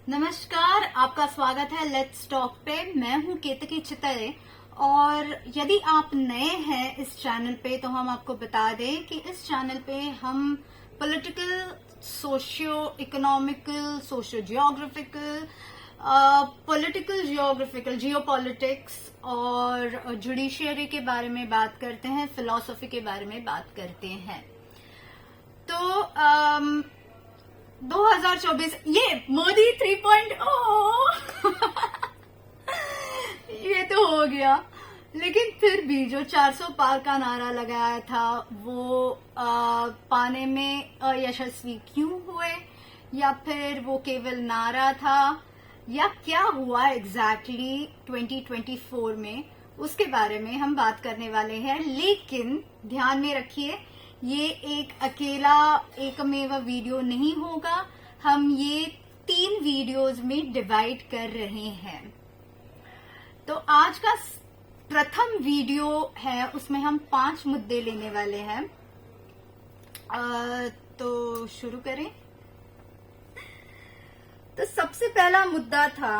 नमस्कार, आपका स्वागत है लेट्स टॉक पे। मैं हूं केतकी चितरे और यदि आप नए हैं इस चैनल पे तो हम आपको बता दें कि इस चैनल पे हम political, socio economical, socio geographical, जियो पॉलिटिक्स और जुडिशियरी के बारे में बात करते हैं, फिलॉसफी के बारे में बात करते हैं। तो 2024 ये मोदी 3.0 ये तो हो गया, लेकिन फिर भी जो 400 पार का नारा लगाया था वो पाने में अयशस्वी क्यों हुए, या फिर वो केवल नारा था, या क्या हुआ एग्जैक्टली 2024 में, उसके बारे में हम बात करने वाले हैं। लेकिन ध्यान में रखिए, ये एक अकेला एकमेव वीडियो नहीं होगा, हम ये 3 वीडियोस में डिवाइड कर रहे हैं। तो आज का प्रथम वीडियो है, उसमें हम 5 मुद्दे लेने वाले हैं। तो शुरू करें। तो सबसे पहला मुद्दा था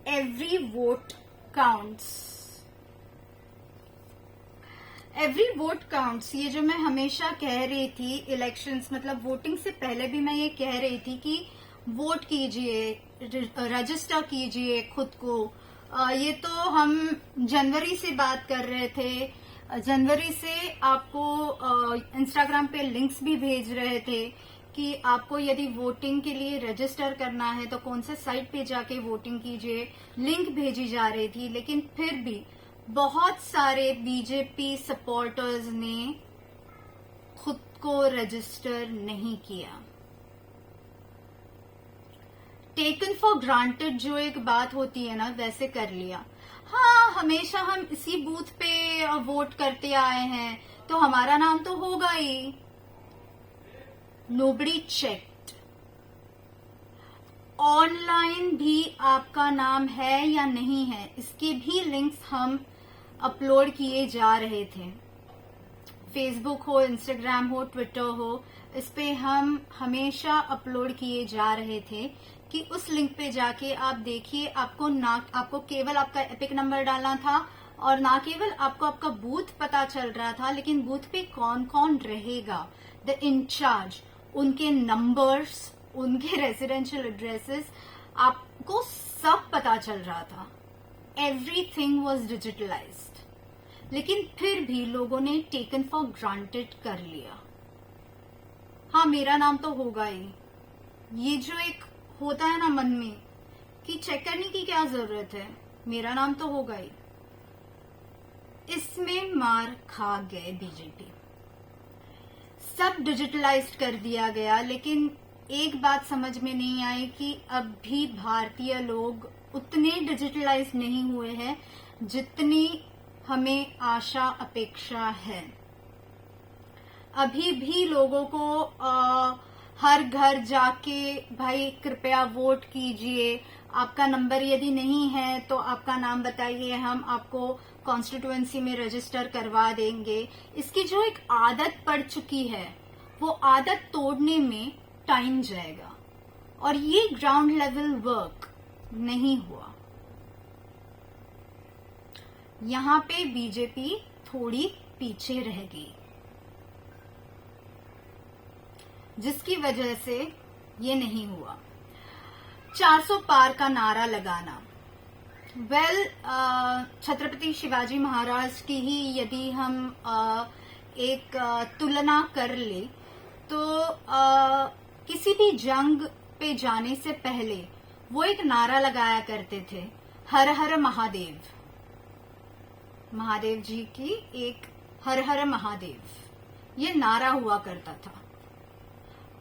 every vote counts. Every vote counts, ये जो मैं हमेशा कह रही थी इलेक्शंस, मतलब वोटिंग से पहले भी मैं ये कह रही थी कि वोट कीजिए, रजिस्टर कीजिए खुद को। ये तो हम जनवरी से बात कर रहे थे। जनवरी से आपको इंस्टाग्राम पे लिंक्स भी भेज रहे थे कि आपको यदि वोटिंग के लिए रजिस्टर करना है तो कौन से साइट पे जाके वोटिंग कीजिए, लिंक भेजी जा रही थी। लेकिन फिर भी बहुत सारे बीजेपी सपोर्टर्स ने खुद को रजिस्टर नहीं किया। टेकन फॉर ग्रांटेड जो एक बात होती है ना, वैसे कर लिया। हाँ, हमेशा हम इसी बूथ पे वोट करते आए हैं तो हमारा नाम तो होगा ही। नोबडी चेक्ड ऑनलाइन भी आपका नाम है या नहीं है, इसके भी लिंक्स हम अपलोड किए जा रहे थे। फेसबुक हो, इंस्टाग्राम हो, ट्विटर हो, इस पे हम हमेशा अपलोड किए जा रहे थे कि उस लिंक पे जाके आप देखिए। आपको केवल आपका एपिक नंबर डालना था और ना केवल आपको आपका बूथ पता चल रहा था, लेकिन बूथ पे कौन कौन रहेगा, द इंचार्ज, उनके नंबर्स, उनके रेजिडेंशियल एड्रेसेस, आपको सब पता चल रहा था। Everything was digitalised. लेकिन फिर भी लोगों ने टेकन फॉर ग्रांटेड कर लिया। हाँ, मेरा नाम तो होगा ही। ये जो एक होता है ना मन में कि चेक करने की क्या जरूरत है, मेरा नाम तो होगा ही। इसमें मार खा गए बीजेपी। सब डिजिटलाइज्ड कर दिया गया, लेकिन एक बात समझ में नहीं आई कि अब भी भारतीय लोग उतने डिजिटलाइज नहीं हुए हैं जितनी हमें आशा अपेक्षा है। अभी भी लोगों को हर घर जाके भाई कृपया वोट कीजिए, आपका नंबर यदि नहीं है तो आपका नाम बताइए, हम आपको कॉन्स्टिट्यूएंसी में रजिस्टर करवा देंगे। इसकी जो एक आदत पड़ चुकी है, वो आदत तोड़ने में टाइम जाएगा और ये ग्राउंड लेवल वर्क नहीं हुआ। यहां पे बीजेपी थोड़ी पीछे रह गई, जिसकी वजह से ये नहीं हुआ। 400 पार का नारा लगाना, छत्रपति शिवाजी महाराज की ही यदि हम एक तुलना कर ले तो किसी भी जंग पे जाने से पहले वो एक नारा लगाया करते थे, हर हर महादेव। महादेव जी की एक हर हर महादेव, ये नारा हुआ करता था।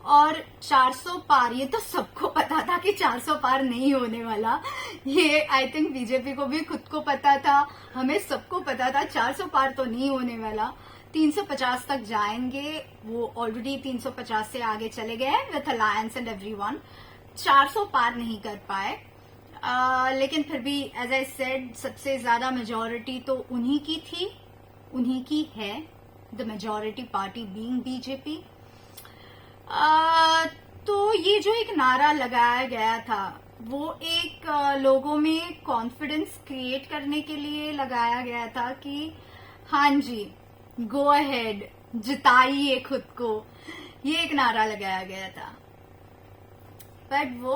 और 400 पार, ये तो सबको पता था कि 400 पार नहीं होने वाला। ये आई थिंक बीजेपी को भी खुद को पता था, हमें सबको पता था 400 पार तो नहीं होने वाला। 350 तक जाएंगे, वो ऑलरेडी 350 से आगे चले गए विथ अलायंस एंड एवरीवन। 400 पार नहीं कर पाए, लेकिन फिर भी एज आई सेड, सबसे ज्यादा मेजोरिटी तो उन्हीं की थी, उन्हीं की है, the majority party being BJP. ये जो एक नारा लगाया गया था वो एक लोगों में कॉन्फिडेंस क्रिएट करने के लिए लगाया गया था कि हाँ जी, गो अहेड, जिताइए खुद को, ये एक नारा लगाया गया था। बट वो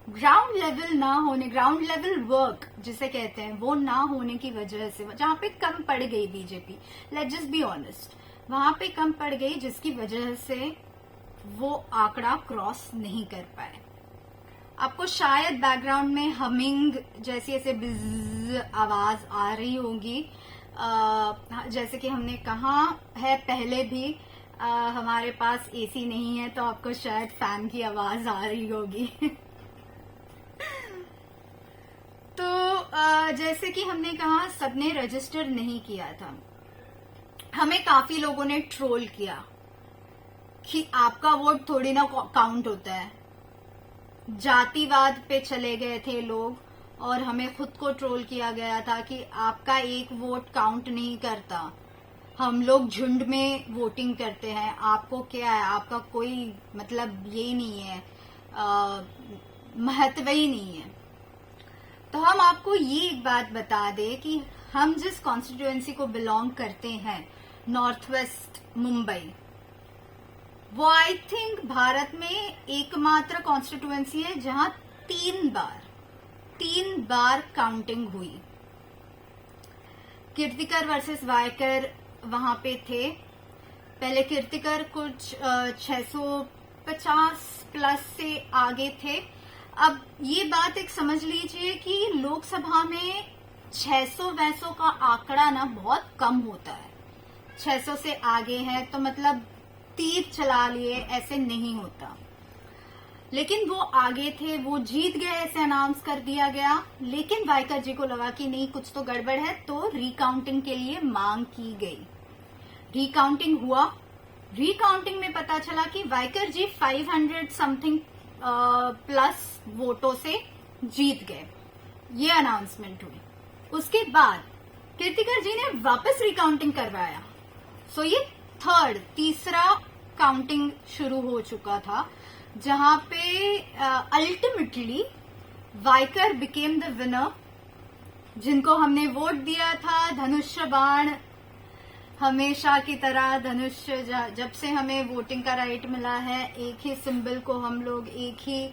ग्राउंड लेवल ना होने, ग्राउंड लेवल वर्क जिसे कहते हैं, वो ना होने की वजह से जहां पे कम पड़ गई BJP, let's just be honest, वहां पे कम पड़ गई, जिसकी वजह से वो आंकड़ा क्रॉस नहीं कर पाए। आपको शायद बैकग्राउंड में हमिंग जैसी ऐसे बिज़ आवाज आ रही होगी। जैसे कि हमने कहा है पहले भी, हमारे पास एसी नहीं है तो आपको शायद फैन की आवाज आ रही होगी। तो जैसे कि हमने कहा, सबने रजिस्टर नहीं किया था। हमें काफी लोगों ने ट्रोल किया कि आपका वोट थोड़ी ना काउंट होता है। जातिवाद पे चले गए थे लोग और हमें खुद को ट्रोल किया गया था कि आपका एक वोट काउंट नहीं करता, हम लोग झुंड में वोटिंग करते हैं, आपको क्या है, आपका कोई मतलब ये नहीं है, महत्व ही नहीं है। तो हम आपको ये एक बात बता दें कि हम जिस कॉन्स्टिट्यूएंसी को बिलोंग करते हैं, नॉर्थ वेस्ट मुंबई, वो आई थिंक भारत में एकमात्र कॉन्स्टिट्यूएंसी है जहां तीन बार काउंटिंग हुई। कीर्तिकर वर्सेस वायकर वहां पे थे। पहले कीर्तिकर कुछ 650 प्लस से आगे थे। अब ये बात एक समझ लीजिए कि लोकसभा में 600 का आंकड़ा ना बहुत कम होता है। 600 से आगे है तो मतलब तीर चला लिए, ऐसे नहीं होता। लेकिन वो आगे थे, वो जीत गए, ऐसे अनाउंस कर दिया गया। लेकिन वायकर जी को लगा कि नहीं, कुछ तो गड़बड़ है, तो रिकाउंटिंग के लिए मांग की गई। रिकाउंटिंग हुआ। रिकाउंटिंग में पता चला कि वायकर जी 500 समथिंग प्लस वोटों से जीत गए। ये अनाउंसमेंट हुई। उसके बाद कीर्तिकर जी ने वापस रिकाउंटिंग करवाया। सो ये तीसरा काउंटिंग शुरू हो चुका था, जहां पे ultimately Waikar became the winner. जिनको हमने वोट दिया था, धनुष्य बाण, हमेशा की तरह धनुष्य, जब से हमें वोटिंग का राइट मिला है, एक ही सिंबल को हम लोग एक ही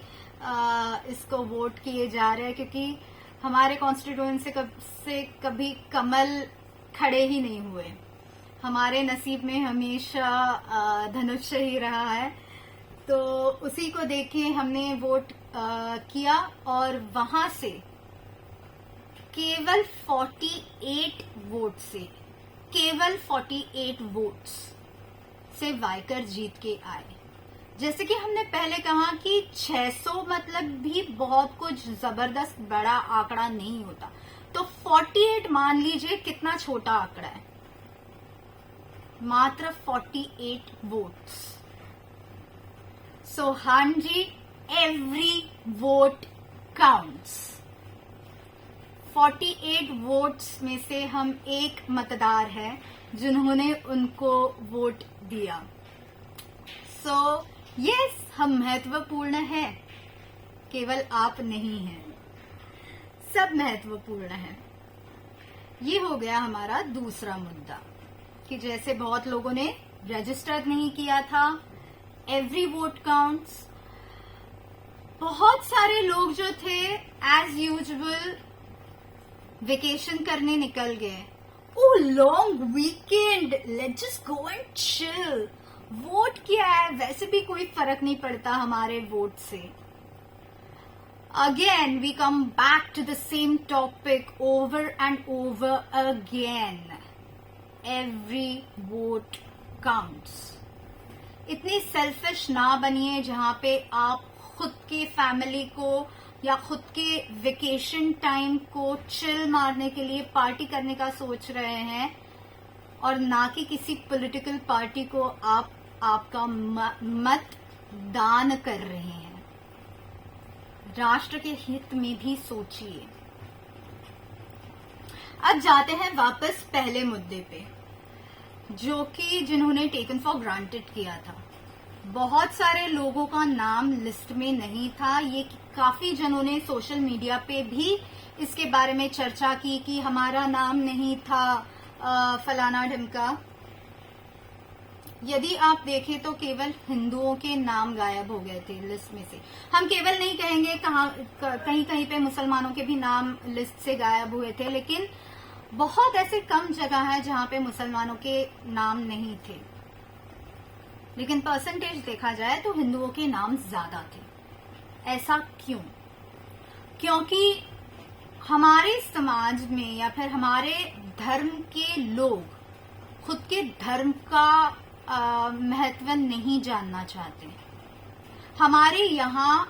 इसको वोट किए जा रहे हैं, क्योंकि हमारे कॉन्स्टिट्यूएंसी से कभी कमल खड़े ही नहीं हुए। हमारे नसीब में हमेशा धनुष्य ही रहा है। तो उसी को देखे हमने वोट किया और वहां से केवल 48 वोट से, केवल 48 वोट्स से वायकर जीत के आए। जैसे कि हमने पहले कहा कि 600 मतलब भी बहुत कुछ जबरदस्त बड़ा आंकड़ा नहीं होता, तो 48 मान लीजिए कितना छोटा आंकड़ा है, मात्र 48 वोट्स। सो हाँ जी, एवरी वोट काउंट्स। 48 वोट्स में से हम एक मतदार हैं जिन्होंने उनको वोट दिया। सो यस, हम महत्वपूर्ण है, केवल आप नहीं हैं, सब महत्वपूर्ण है। ये हो गया हमारा दूसरा मुद्दा कि जैसे बहुत लोगों ने रजिस्टर नहीं किया था, एवरी वोट काउंट्स। बहुत सारे लोग जो थे एज यूजुअल वेकेशन करने निकल गए। Oh long weekend, let's just go and chill. वोट क्या है, वैसे भी कोई फर्क नहीं पड़ता हमारे वोट से। Again we come back to the same topic over and over again, every vote counts. इतनी सेल्फिश ना बनिए जहां पे आप खुद के फैमिली को या खुद के वेकेशन टाइम को चिल मारने के लिए पार्टी करने का सोच रहे हैं, और ना कि किसी पॉलिटिकल पार्टी को आप आपका मत दान कर रहे हैं। राष्ट्र के हित में भी सोचिए। अब जाते हैं वापस पहले मुद्दे पे, जो कि जिन्होंने टेकन फॉर ग्रांटेड किया था। बहुत सारे लोगों का नाम लिस्ट में नहीं था। ये काफी जनों ने सोशल मीडिया पे भी इसके बारे में चर्चा की कि हमारा नाम नहीं था, फलाना ढिमका। यदि आप देखें तो केवल हिंदुओं के नाम गायब हो गए थे लिस्ट में से। हम केवल नहीं कहेंगे, कहीं कहीं पे मुसलमानों के भी नाम लिस्ट से गायब हुए थे, लेकिन बहुत ऐसे कम जगह है जहां पे मुसलमानों के नाम नहीं थे। लेकिन परसेंटेज देखा जाए तो हिंदुओं के नाम ज्यादा थे। ऐसा क्यों? क्योंकि हमारे समाज में या फिर हमारे धर्म के लोग खुद के धर्म का महत्व नहीं जानना चाहते। हमारे यहाँ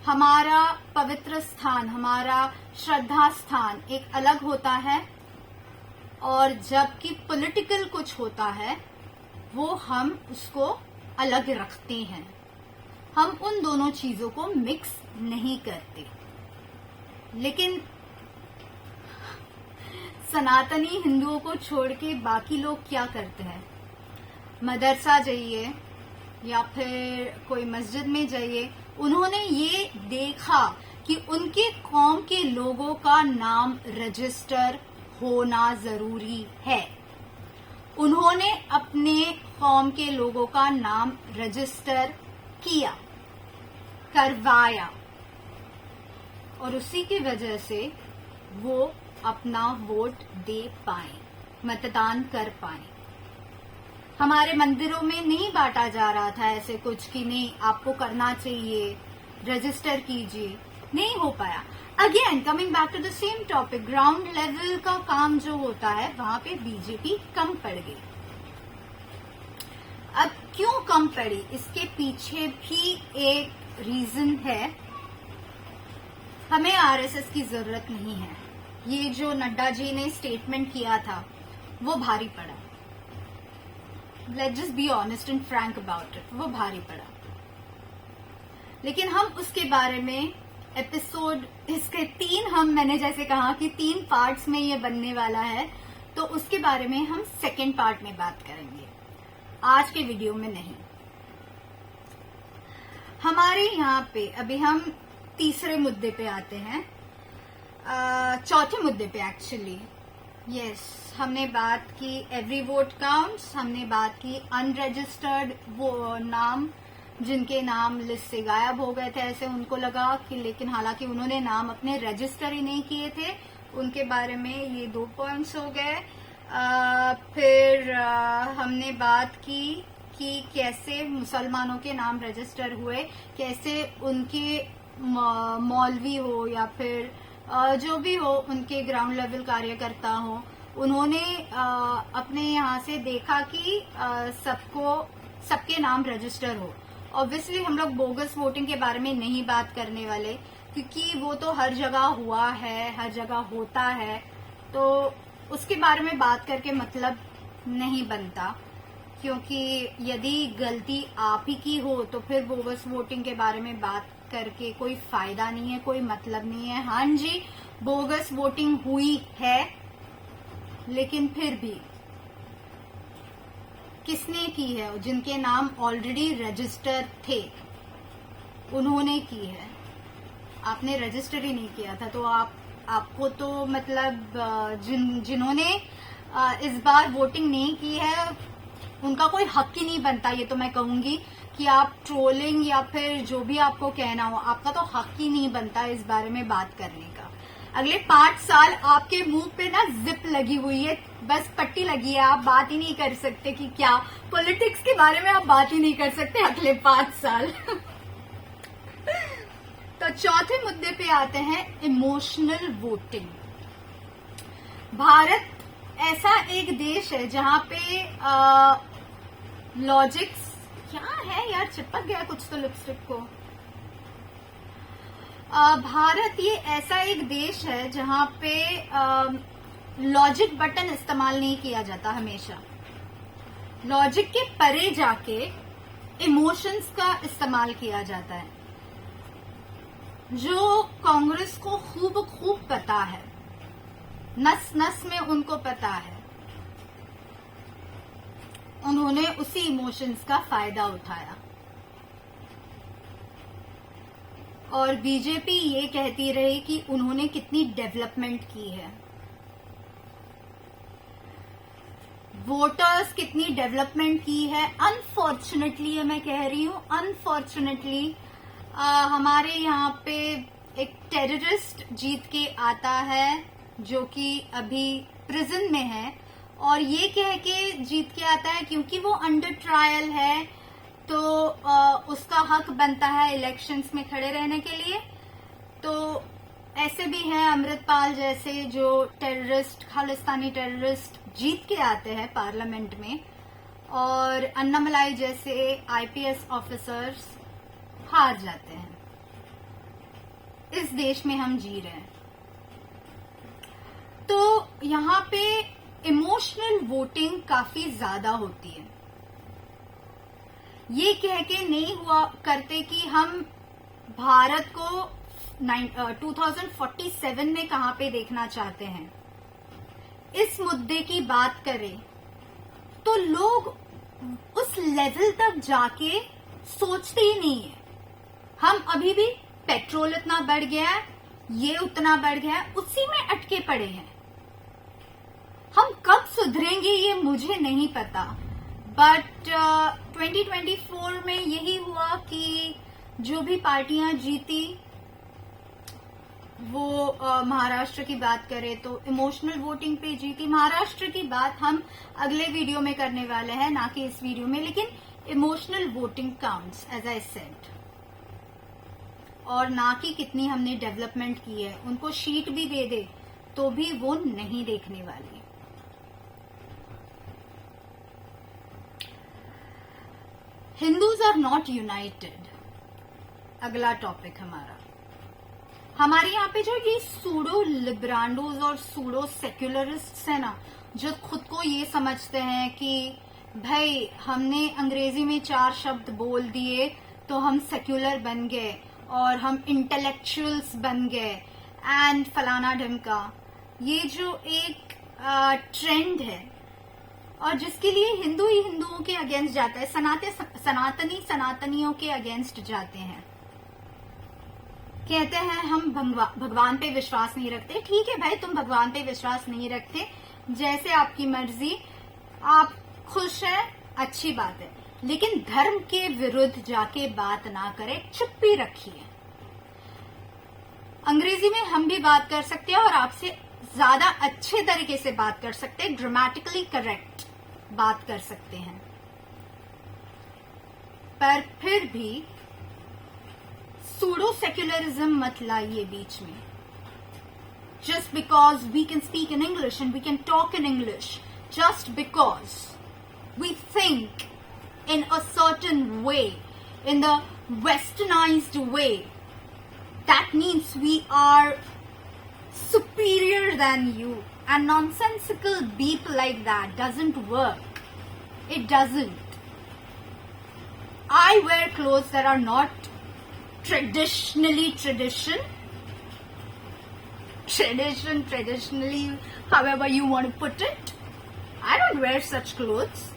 हमारा पवित्र स्थान, हमारा श्रद्धा स्थान एक अलग होता है, और जबकि पॉलिटिकल कुछ होता है वो हम उसको अलग रखते हैं। हम उन दोनों चीजों को मिक्स नहीं करते। लेकिन सनातनी हिंदुओं को छोड़ के बाकी लोग क्या करते हैं? मदरसा जाइए या फिर कोई मस्जिद में जाइए, उन्होंने ये देखा कि उनके कौम के लोगों का नाम रजिस्टर होना जरूरी है। उन्होंने अपने कौम के लोगों का नाम रजिस्टर किया, करवाया, और उसी की वजह से वो अपना वोट दे पाए, मतदान कर पाए। हमारे मंदिरों में नहीं बांटा जा रहा था ऐसे कुछ कि नहीं आपको करना चाहिए, रजिस्टर कीजिए, नहीं हो पाया। Again coming back to the same topic, ground level का काम जो होता है वहां पे बीजेपी कम पड़ गई। अब क्यों कम पड़ी? इसके पीछे भी एक रीजन है। हमें आरएसएस की जरूरत नहीं है। ये जो नड्डा जी ने स्टेटमेंट किया था वो भारी पड़ा। Let's just be honest and Frank about it, वो भारी पड़ा। लेकिन हम उसके बारे में एपिसोड, इसके 3, मैंने जैसे कहा कि 3 पार्ट्स में ये बनने वाला है, तो उसके बारे में हम सेकेंड पार्ट में बात करेंगे, आज के वीडियो में नहीं। हमारे यहाँ पे अभी हम तीसरे मुद्दे पे आते हैं, चौथे मुद्दे पे एक्चुअली। यस, हमने बात की एवरी वोट काउंट्स, हमने बात की अनरजिस्टर्ड वो नाम जिनके नाम लिस्ट से गायब हो गए थे, ऐसे उनको लगा कि, लेकिन हालांकि उन्होंने नाम अपने रजिस्टर ही नहीं किए थे, उनके बारे में ये 2 पॉइंट्स हो गए। फिर हमने बात की कि कैसे मुसलमानों के नाम रजिस्टर हुए, कैसे उनके मौलवी हो या फिर जो भी हो, उनके ग्राउंड लेवल कार्यकर्ता हो, उन्होंने अपने यहाँ से देखा कि सबके नाम रजिस्टर हो। ऑब्वियसली हम लोग बोगस वोटिंग के बारे में नहीं बात करने वाले, क्योंकि वो तो हर जगह हुआ है, हर जगह होता है, तो उसके बारे में बात करके मतलब नहीं बनता। क्योंकि यदि गलती आप ही की हो तो फिर बोगस वोटिंग के बारे में बात करके कोई फायदा नहीं है, कोई मतलब नहीं है। हाँ जी, बोगस वोटिंग हुई है, लेकिन फिर भी किसने की है? जिनके नाम ऑलरेडी रजिस्टर थे उन्होंने की है। आपने रजिस्टर ही नहीं किया था, तो आपको तो मतलब जिन्होंने इस बार वोटिंग नहीं की है उनका कोई हक ही नहीं बनता। ये तो मैं कहूंगी कि आप ट्रोलिंग या फिर जो भी आपको कहना हो, आपका तो हक ही नहीं बनता इस बारे में बात करने का। अगले 5 साल आपके मुंह पे ना जिप लगी हुई है, बस पट्टी लगी है, आप बात ही नहीं कर सकते कि क्या पॉलिटिक्स के बारे में आप बात ही नहीं कर सकते अगले 5 साल। तो चौथे मुद्दे पे आते हैं, इमोशनल वोटिंग। भारत ऐसा एक देश है जहां पे लॉजिक्स क्या है यार, चिपक गया कुछ तो लिपस्टिक को। भारत ये ऐसा एक देश है जहां पे लॉजिक बटन इस्तेमाल नहीं किया जाता। हमेशा लॉजिक के परे जाके इमोशंस का इस्तेमाल किया जाता है, जो कांग्रेस को खूब पता है, नस नस में उनको पता है। उन्होंने उसी इमोशंस का फायदा उठाया। और बीजेपी ये कहती रही कि उन्होंने कितनी डेवलपमेंट की है, वोटर्स कितनी डेवलपमेंट की है। अनफॉर्चुनेटली, ये मैं कह रही हूं, अनफॉर्चुनेटली हमारे यहाँ पे एक टेररिस्ट जीत के आता है जो कि अभी प्रिजन में है, और ये कह के जीत के आता है क्योंकि वो अंडर ट्रायल है, तो उसका हक बनता है इलेक्शंस में खड़े रहने के लिए। तो ऐसे भी हैं अमृतपाल जैसे जो टेररिस्ट, खालिस्तानी टेररिस्ट जीत के आते हैं पार्लियामेंट में, और अन्नामलाई जैसे आईपीएस ऑफिसर्स हार जाते हैं। इस देश में हम जी रहे हैं। तो यहाँ पे इमोशनल वोटिंग काफी ज्यादा होती है। ये कह के नहीं हुआ करते कि हम भारत को 2047 में कहां पे देखना चाहते हैं। इस मुद्दे की बात करें तो लोग उस लेवल तक जाके सोचते ही नहीं है। हम अभी भी पेट्रोल इतना बढ़ गया है, ये उतना बढ़ गया है, उसी में अटके पड़े हैं। हम कब सुधरेंगे ये मुझे नहीं पता, बट 2024 में यही हुआ कि जो भी पार्टियां जीती वो महाराष्ट्र की बात करें तो इमोशनल वोटिंग पे जीती। महाराष्ट्र की बात हम अगले वीडियो में करने वाले हैं, ना कि इस वीडियो में, लेकिन emotional voting counts as I said, और ना कि कितनी हमने डेवलपमेंट की है। उनको शीट भी दे दे तो भी वो नहीं देखने वाली। हिंदूज आर नॉट यूनाइटेड, अगला टॉपिक हमारे यहाँ पे जो ये सूडो लिब्रांडोज और सूडो सेक्युलरिस्ट्स है ना, जो खुद को ये समझते हैं कि भाई हमने अंग्रेजी में 4 शब्द बोल दिए तो हम सेक्युलर बन गए और हम इंटेलेक्चुअल्स बन गए एंड फलाना ढमका, ये जो एक ट्रेंड है और जिसके लिए हिंदू ही हिंदुओं के अगेंस्ट जाता है, सनातनी सनातनियों के अगेंस्ट जाते हैं। कहते हैं हम भगवान पे विश्वास नहीं रखते। ठीक है भाई, तुम भगवान पे विश्वास नहीं रखते, जैसे आपकी मर्जी, आप खुश हैं, अच्छी बात है, लेकिन धर्म के विरुद्ध जाके बात ना करें, चुप्पी रखिए। अंग्रेजी में हम भी बात कर सकते हैं और आपसे ज्यादा अच्छे तरीके से बात कर सकते हैं, ग्रामेटिकली करेक्ट बात कर सकते हैं, पर फिर भी सूडो सेक्युलरिज्म मत लाइए बीच में। Just because we can speak in English and we can talk in English, just because we think in a certain way, in the westernized way, that means we are superior than you. And nonsensical beep like that doesn't work. It doesn't. I wear clothes that are not traditionally traditionally, however you want to put it. I don't wear such clothes.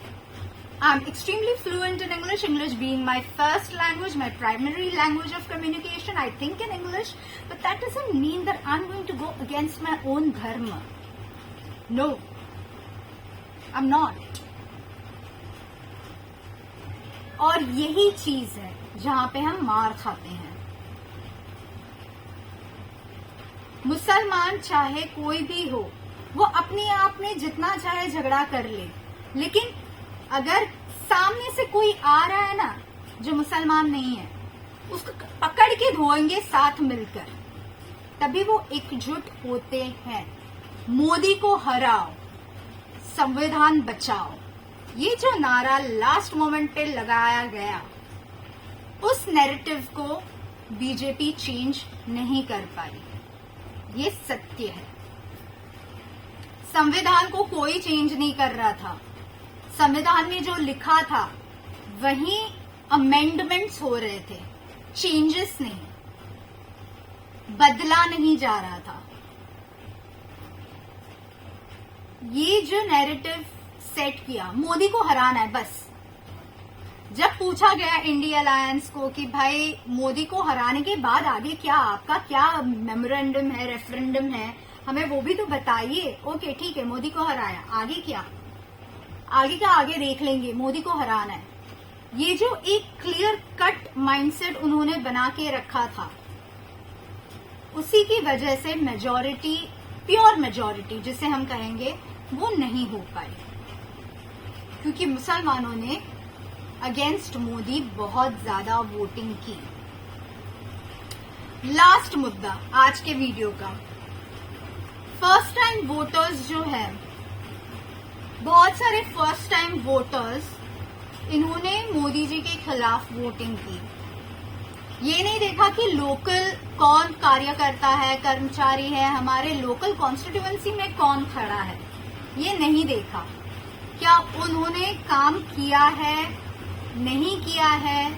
I'm extremely fluent in English, English being my first language, my primary language of communication. I think in English, but that doesn't mean that I'm going to go against my own dharma. No, I'm not. और यही चीज है जहां पे हम मार खाते हैं। मुसलमान चाहे कोई भी हो, वो अपने आप में जितना चाहे झगड़ा कर ले, लेकिन अगर सामने से कोई आ रहा है ना जो मुसलमान नहीं है, उसको पकड़ के धोएंगे साथ मिलकर, तभी वो एकजुट होते हैं। मोदी को हराओ, संविधान बचाओ, ये जो नारा लास्ट मोमेंट पे लगाया गया, उस नैरेटिव को बीजेपी चेंज नहीं कर पाई। ये सत्य है। संविधान को कोई चेंज नहीं कर रहा था। संविधान में जो लिखा था वही अमेंडमेंट्स हो रहे थे, चेंजेस नहीं, बदला नहीं जा रहा था। ये जो नैरेटिव सेट किया, मोदी को हराना है बस। जब पूछा गया इंडिया अलायंस को कि भाई मोदी को हराने के बाद आगे क्या, आपका क्या मेमोरेंडम है, रेफरेंडम है, हमें वो भी तो बताइए। ओके ठीक है, मोदी को हराया, आगे क्या, आगे का आगे देख लेंगे, मोदी को हराना है। ये जो एक क्लियर कट माइंडसेट उन्होंने बना के रखा था, उसी की वजह से मेजॉरिटी, प्योर मेजॉरिटी जिसे हम कहेंगे, वो नहीं हो पाई, क्योंकि मुसलमानों ने अगेंस्ट मोदी बहुत ज्यादा वोटिंग की। लास्ट मुद्दा आज के वीडियो का, फर्स्ट टाइम वोटर्स जो है, बहुत सारे फर्स्ट टाइम वोटर्स इन्होंने मोदी जी के खिलाफ वोटिंग की। ये नहीं देखा कि लोकल कौन कार्यकर्ता है, कर्मचारी है, हमारे लोकल कॉन्स्टिट्यूएंसी में कौन खड़ा है, ये नहीं देखा। क्या उन्होंने काम किया है, नहीं किया है,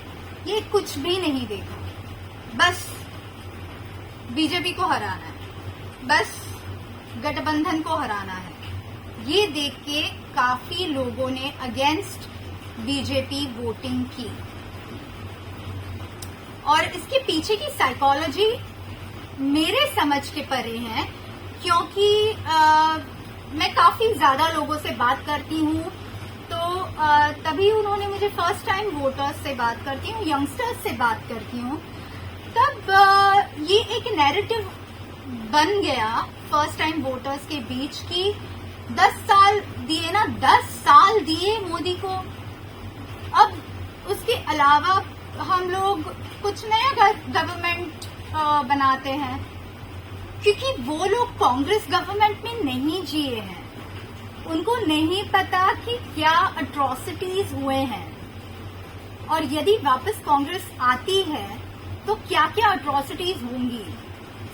ये कुछ भी नहीं देखा। बस बीजेपी को हराना है, बस गठबंधन को हराना है, ये देख के काफी लोगों ने अगेंस्ट बीजेपी वोटिंग की। और इसके पीछे की साइकोलॉजी मेरे समझ के परे है, क्योंकि मैं काफी ज्यादा लोगों से बात करती हूँ, तो तभी उन्होंने मुझे फर्स्ट टाइम वोटर्स से बात करती हूँ, यंगस्टर्स से बात करती हूँ, तब ये एक नैरेटिव बन गया फर्स्ट टाइम वोटर्स के बीच की 10 साल दिए ना, 10 साल दिए मोदी को, अब उसके अलावा हम लोग कुछ नया गवर्नमेंट बनाते हैं, क्योंकि वो लोग कांग्रेस गवर्नमेंट में नहीं जिए हैं, उनको नहीं पता कि क्या अट्रॉसिटीज हुए हैं, और यदि वापस कांग्रेस आती है तो क्या क्या अट्रॉसिटीज होंगी।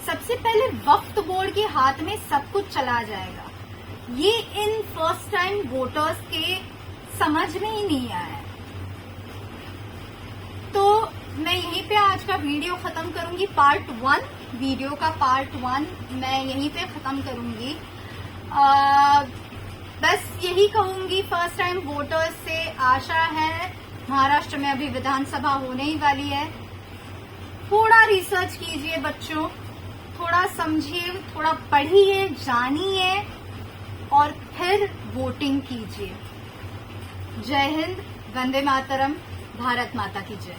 सबसे पहले वक्फ बोर्ड के हाथ में सब कुछ चला जाएगा, ये इन फर्स्ट टाइम वोटर्स के समझ में ही नहीं आया। तो मैं यहीं पे आज का वीडियो खत्म करूंगी, पार्ट 1, वीडियो का पार्ट 1 मैं यहीं पे खत्म करूंगी। बस यही कहूंगी, फर्स्ट टाइम वोटर्स से आशा है, महाराष्ट्र में अभी विधानसभा होने ही वाली है, थोड़ा रिसर्च कीजिए बच्चों, थोड़ा समझिए, थोड़ा पढ़िए, जानिए और फिर वोटिंग कीजिए। जय हिंद, वंदे मातरम, भारत माता की जय।